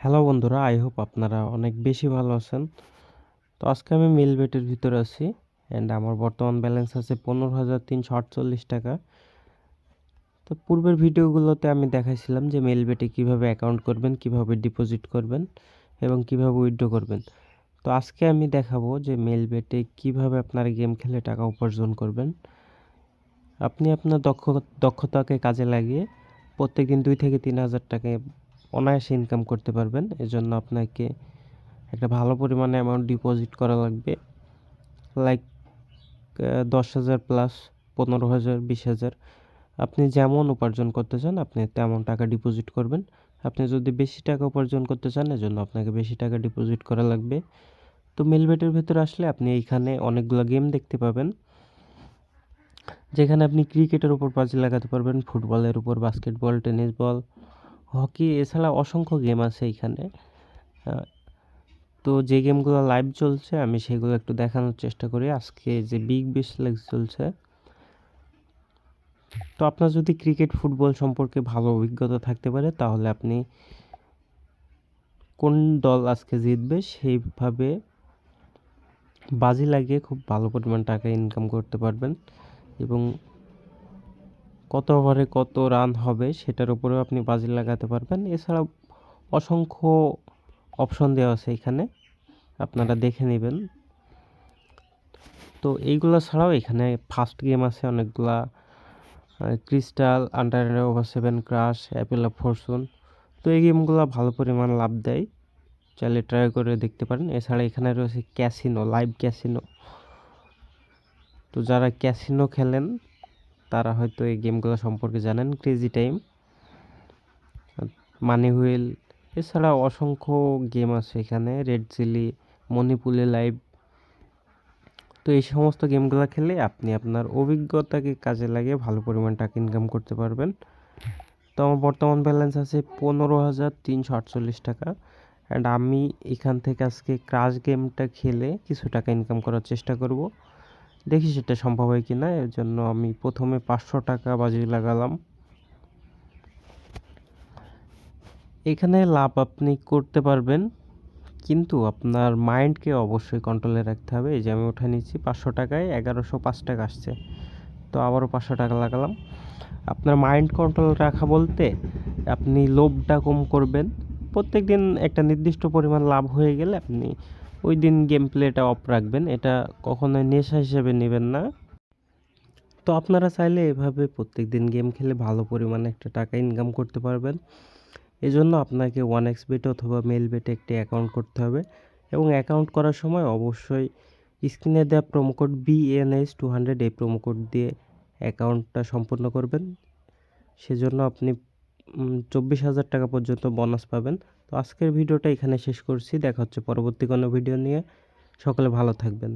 Hello বন্ধুরা, I hope আপনারা অনেক বেশি ভালো আছেন। তো আজকে আমি মেলবেটের ভিতরে আছি অ্যান্ড আমার বর্তমান ব্যালেন্স আছে 15,348 টাকা। তো পূর্বের ভিডিওগুলোতে আমি দেখাইছিলাম যে মেলবেটে কিভাবে অ্যাকাউন্ট করবেন, কিভাবে ডিপোজিট করবেন এবং কিভাবে উইথড্র করবেন। তো আজকে আমি দেখাবো যে মেলবেটে কিভাবে আপনারা গেম খেলে টাকা উপার্জন করবেন। আপনি আপনার দক্ষতাকে কাজে লাগিয়ে প্রত্যেকদিন 2 থেকে 3 হাজার টাকা অনায়াসে ইনকাম করতে পারবেন। এজন্য আপনাকে একটা ভালো পরিমাণে অ্যামাউন্ট ডিপোজিট করা লাগবে, লাইক 10,000 প্লাস, 15,000, 20,000। আপনি যেমন উপার্জন করতে চান আপনি তেমন টাকা ডিপোজিট করবেন। আপনি যদি বেশি টাকা উপার্জন করতে চান এজন্য আপনাকে বেশি টাকা ডিপোজিট করা লাগবে। তো মেলবেটের ভেতরে আসলে আপনি এইখানে অনেকগুলো গেম দেখতে পাবেন, যেখানে আপনি ক্রিকেটের উপর বাজি লাগাতে পারবেন, ফুটবলের উপর, বাস্কেটবল, টেনিস বল, হকি, এছাড়া অসংখ্য গেম আছে এইখানে। তো যে গেমগুলো লাইভ চলছে আমি সেগুলো একটু দেখানোর চেষ্টা করি। আজকে যে বিগ ব্যাশ লিগ চলছে, তো আপনার যদি ক্রিকেট ফুটবল সম্পর্কে ভালো অভিজ্ঞতা থাকতে পারে তাহলে আপনি কোন দল আজকে জিতবে সেইভাবে বাজি লাগিয়ে খুব ভালো পরিমাণ টাকা ইনকাম করতে পারবেন এবং কত ওভারে কত রান হবে সেটার উপরেও আপনি বাজি লাগাতে পারবেন। এছাড়াও অসংখ্য অপশন দেওয়া আছে এখানে, আপনারা দেখে নেবেন। তো এইগুলো ছাড়াও এখানে ফাস্ট গেম আছে অনেকগুলা, crystal, under over 7, crash, apple of fortune. তো এই গেমগুলো ভালো পরিমাণ লাভ দেয়, চাইলে ট্রাই করে দেখতে পারেন। এছাড়া এখানে রয়েছে ক্যাসিনো, লাইভ ক্যাসিনো। তো যারা ক্যাসিনো খেলেন তারা হয়তো এই গেমগুলো সম্পর্কে জানেন। ক্রেজি টাইম, মানি হুইল, এছাড়া অসংখ্য গেম আছে এখানে, রেড চিলি, মণিপুলি লাইভ। তো এই সমস্ত গেমগুলো খেলে আপনি আপনার অভিজ্ঞতাকে কাজে লাগিয়ে ভালো পরিমাণ টাকা ইনকাম করতে পারবেন। তো আমার বর্তমান ব্যালেন্স আছে 15,348 টাকা, অ্যান্ড আমি এখান থেকে আজকে ক্রাশ গেমটা খেলে কিছু টাকা ইনকাম করার চেষ্টা করব, দেখি সেটা সম্ভব হয় কি না। এর জন্য আমি প্রথমে 500 টাকা বাজি লাগালাম। এখানে লাভ আপনি করতে পারবেন, কিন্তু আপনার মাইন্ডকে অবশ্যই কন্ট্রোলে রাখতে হবে। এই যে আমি উঠে নিচ্ছি 500 টাকায় 1105 টাকা আসছে, তো আবারও 500 টাকা লাগালাম। আপনার মাইন্ড কন্ট্রোল রাখা বলতে আপনি লোভটা কম করবেন। প্রত্যেক দিন একটা নির্দিষ্ট পরিমাণ লাভ হয়ে গেলে আপনি ওই দিন গেম প্লেটা অফ রাখবেন, এটা কখনোই নেশা হিসেবে নেবেন না। তো আপনারা চাইলে এভাবে প্রত্যেক দিন গেম খেলে ভালো পরিমাণে একটা টাকা ইনকাম করতে পারবেন। এজন্য আপনাকে 1xBet অথবা মেলবেটে একটি অ্যাকাউন্ট করতে হবে এবং অ্যাকাউন্ট করার সময় অবশ্যই স্ক্রিনে দেওয়া প্রোমো কোড BNH200 এই প্রোমো কোড দিয়ে অ্যাকাউন্টটা সম্পূর্ণ করবেন। সেজন্য আপনি 24,000 টাকা পর্যন্ত বোনাস পাবেন। তো আজকের ভিডিওটা এখানে শেষ করছি, দেখা হচ্ছে পরবর্তী কোনো ভিডিও নিয়ে। সকলে ভালো থাকবেন।